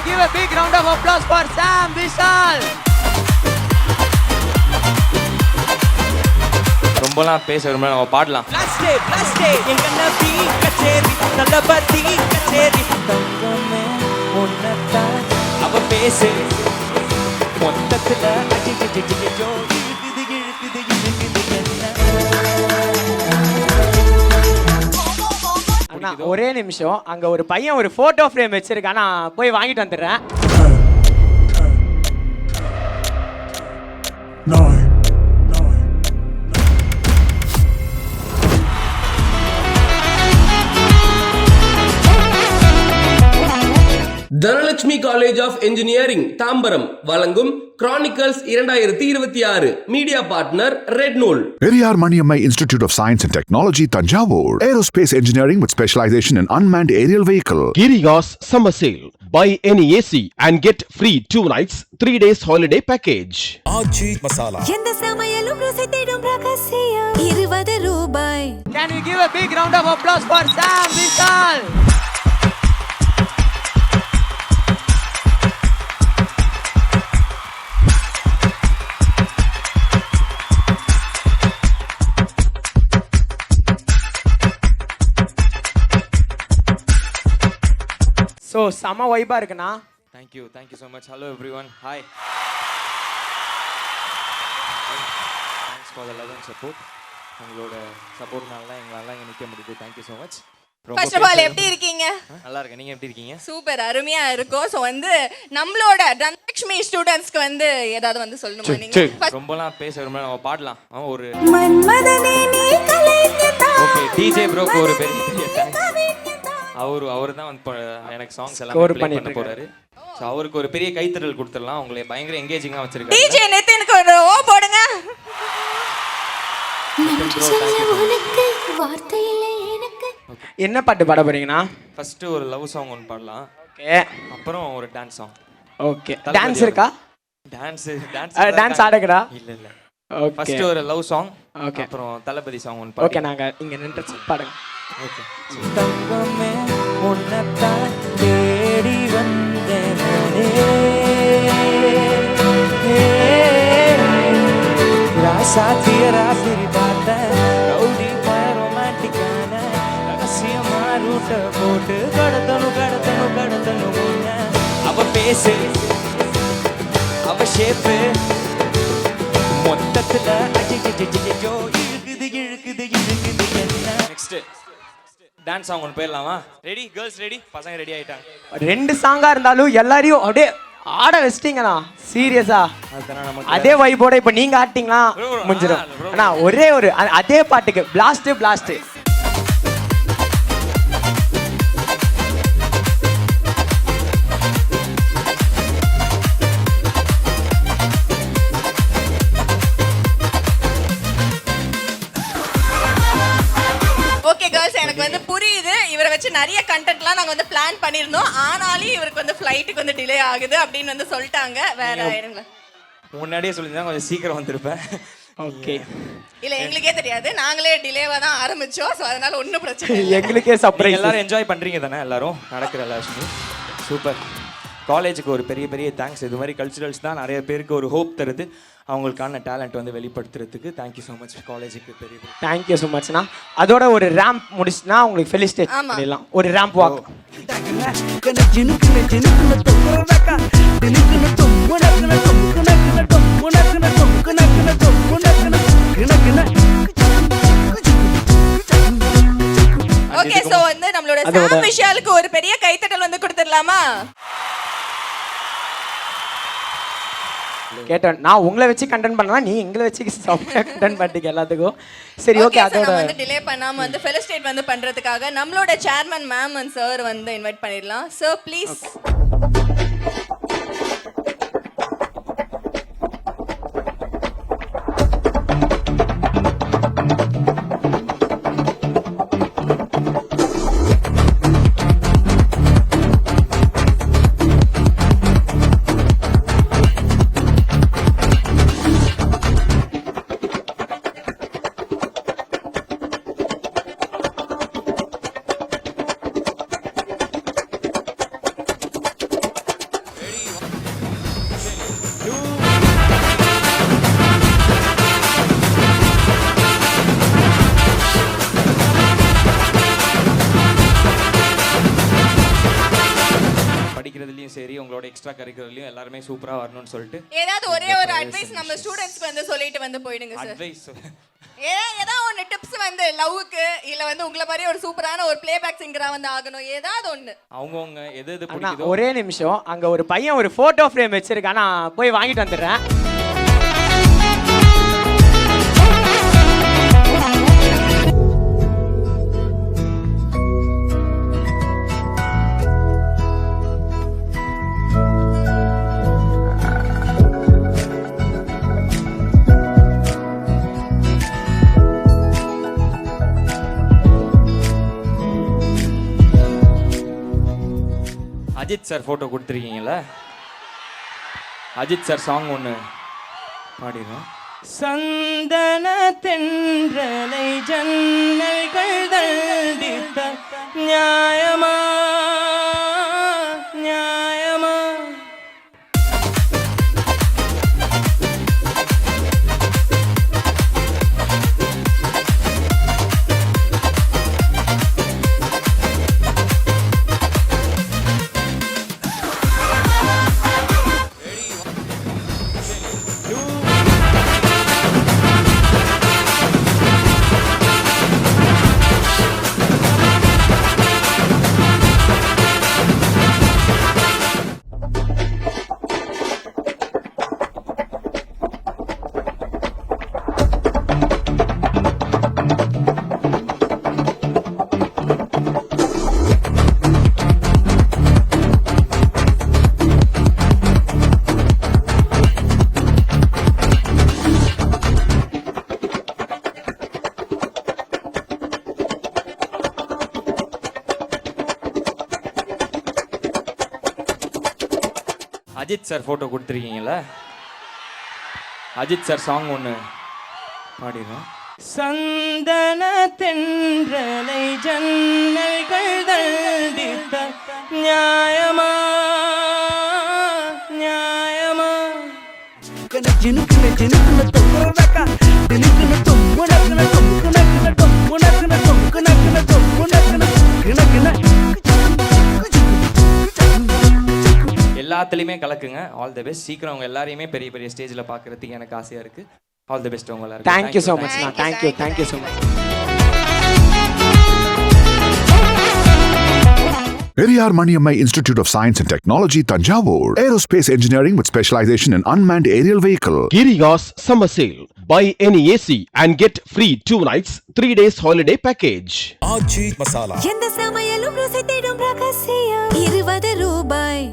give a big round of applause for Sam Vishal. ரொம்பலாம் பேச விரும்பல, நம்ம பாடலாம். பிளாஸ்டே எங்க நபி கச்சேரி தலபதி கச்சேரி தங்கமே உன்னதான் அவ பேசு மொத்தத்துல அஜிஜிஜிஜோ இழுக்குது அண்ணா ஒரே நிமிஷம், அங்க ஒரு பையன் ஒரு போட்டோ ஃப்ரேம் வச்சிருக்கான், நான் போய் வாங்கிட்டு வந்துடுறேன். Dhanalakshmi college of engineering Tambaram வழங்கும் கிரானிக்கல்ஸ் 2026 மீடியா பார்ட்னர் ரெட் நூல். Periyar Maniammai Institute of Science and Technology, Tanjavur. Aerospace engineering with specialization in unmanned aerial vehicle. Girigas summer sale. Buy any AC and get free 2 nights, 3 days holiday package. ஆச்சி மசாலா. எந்த சமையலும் ருசி தேடும் ரகசியம் 20 ரூபாய். Can we give a big round of applause for Sam Vishal? So செம வைபாக இருக்குண்ணா. Thank you so much. Hello every, hi. Thanks for the love and support. உங்களோட சப்போர்ட்னால தான் எங்களால் இங்கே நிற்க முடியுது. Thank you so much. First of all எப்படி இருக்கீங்க? நல்லா இருக்கேன், நீங்கள் எப்படி இருக்கீங்க? சூப்பர், அருமையா இருக்கும். ஸோ வந்து நம்மளோட தனலட்சுமி ஸ்டூடெண்ட்ஸ்க்கு வந்து ஏதாவது வந்து சொல்லணுமா நீங்க? ரொம்பலாம் பேச விரும்பல, நம்ம பாடலாம். ஒரு மன்மதனே நீ கலைஞதா. ஓகே, டிஜே ப்ரோக்கு ஒரு பெரிய தேங்க்ஸ். அவர் தான் வந்து எனக்கு சாங்ஸ் எல்லாம் ப்ளே பண்ண போறாரு. ஸோ அவருக்கு ஒரு பெரிய கைத்தறல் கொடுத்துடலாம். உங்களை பயங்கர எங்கேஜிங்காக வச்சிருக்காங்க. டிஜே நிதினுக்கு ஒரு ஓ போடுங்க. என்ன பாட்டு பாட போறீங்கண்ணா? ஃபர்ஸ்ட் ஒரு லவ் சாங் ஒன்று பாடலாம். ஓகே. அப்புறம் ஒரு டான்ஸ் சாங். ஓகே. டான்ஸ் இருக்கா? டான்ஸ் ஆடுங்கடா. இல்ல. ஓகே. ஃபர்ஸ்ட் ஒரு லவ் சாங். ஓகே. அப்புறம் தலபதி சாங் ஒன்று பாடுங்க. ஓகே, நாங்க இங்க நின்று பாடுங்க. ஓகே. தங்கமே உன்னதான் தேடி வந்தேன் ராசாத்திய ராத்திரி பார்த்தேன் ரவுடி ரொமான்டிக்கான ரகசியமா ரூட்ட போட்டு கடத்தணும் அவ பேசு அவ ஷேப்பு மொத்தத்துல அஜிஜிஜிஜோ இழுக்குது என்ன. நெக்ஸ்ட் டான்ஸ் சாங் ஒன்று போயிடலாமா? Ready girls ready? பசங்க ரெடி ஆயிட்டாங்க. 2 சாங்கா இருந்தாலும் எல்லாரையும் அப்படியே ஆட வச்சிட்டீங்கண்ணா. சீரியஸா அதே வைபோட இப்ப நீங்க ஆட்டிங்களா முடிஞ்சிடும். ஆனா ஒரே ஒரு அதே பாட்டுக்கு பிளாஸ்ட். ஓகே கேர்ள்ஸ், எனக்கு வந்து புரியுது. இவரை வச்சு நிறைய கண்டென்ட்லாம் நாங்க வந்து பிளான் பண்ணியிருந்தோம். ஆனாலும் இவருக்கு வந்து ஃப்ளைட்டுக்கு வந்து டிலே ஆகுது அப்படின்னு வந்து சொல்லிட்டாங்க. வேற ஆயிடுங்க. முன்னாடியே சொல்லியிருந்தா கொஞ்சம் சீக்கிரம் வந்திருப்பேன். ஓகே. இல்ல எங்களுக்கே தெரியாது, நாங்களே டிலேவா தான் ஆரம்பிச்சோம். ஸோ அதனால ஒன்றும் பிரச்சனை இல்லை. எங்களுக்கே சர்ப்ரைஸ். எல்லாரும் என்ஜாய் பண்றீங்க தானே? எல்லாரும் நடக்கிற எல்லாருமே சூப்பர். காலேஜுக்கு ஒரு பெரிய தேங்க்ஸ். இது மாதிரி கல்ச்சுரல்ஸ் தான் நிறைய பேருக்கு ஒரு ஹோப் தருது. அவங்களுக்கான டேலண்ட் வந்து வெளிப்படுத்துறதுக்கு தேங்க்யூ ஸோ மச் காலேஜுக்கு. பெரிய தேங்க்யூ ஸோ மச்ண்ணா. அதோட ஒரு ரேம்ப் முடிச்சுனா உங்களுக்கு ஃபெலிசிட்டேட் பண்ணிடலாம். ஒரு ரேம்ப் வாக். ஓகே, சோ வந்து நம்மளோட சாம் விஷாலுக்கு ஒரு பெரிய கைத்தட்டல் வந்து கொடுத்துடலாமா? கேட்டேன், நான் உங்களை வச்சு கண்டென்ட் பண்ணா நீ எங்களை வச்சு கண்டென்ட் பண்ணிட்டீங்க எல்லாத்துக்கும். சரி ஓகே. அதோட வந்து டிலே பண்ணாம வந்து ஃபெலிசிட்டேட் வந்து பண்றதுக்காக நம்மளோட சேர்மன் மேம் அண்ட் சார் வந்து இன்வைட் பண்ணிடலாம். Sir please. படிக்கிறதுலையும் சரி உங்களோட எக்ஸ்ட்ரா கரிக்குலர்லையும் எல்லாருமே சூப்பராக வரணும்னு சொல்லிட்டு ஏதாவது ஒரே ஒரு அட்வைஸ் நம்ம ஸ்டூடெண்ட்ஸ்க்கு வந்து சொல்லிட்டு வந்து போயிடுங்க சார். அட்வைஸ் ஏதாவது ஒன்று டிப்ஸ் வந்து லவ்வுக்கு இல்ல வந்து உங்களை மாதிரி ஒரு சூப்பரான ஒரு பிளேபேக் சிங்கரா வந்து ஆகணும், ஏதாவது ஒன்று. அவங்கவுங்க எது எது அண்ணா பிடிக்குதோ. ஒரே நிமிஷம், அங்க ஒரு பையன் ஒரு போட்டோ ஃப்ரேம் வச்சிருக்கான், நான் போய் வாங்கிட்டு வந்துடுறேன். அஜித் சார் ஃபோட்டோ கொடுத்துருக்கீங்களா? அஜித் சார் சாங் ஒன்று பாடிடுறோம். சந்தன தென்றலை ஜன்னல்கள் தள்ளித்த நியாயமா நியாயமா. அஜித் சார் ஃபோட்டோ கொடுத்துருக்கீங்களா? அஜித் சார் சாங் ஒன்று பாடிடுறோம். சந்தன தென்றலை ஜன்னல்கள் தள்ளித்த நியாயமா நியாயமா. எல்லாத்துலேயுமே கலக்குங்க. All the best. சீக்கிரம் அவங்க எல்லாரையுமே பெரிய பெரிய ஸ்டேஜில் பார்க்குறதுக்கு எனக்கு ஆசையாக இருக்குது. ஆல் தி பெஸ்ட் உங்க எல்லாருக்கும். Thank you so much. Thank you so much. Periyar Maniammai Institute of Science and Technology, Tanjavur. Aerospace engineering with specialization in unmanned aerial vehicle. Girigas summer sale. Buy any AC and get free 2 nights, 3 days holiday package. எந்த சமையலும் ருசி தேடும் ரகசியம் 20 ரூபாய்.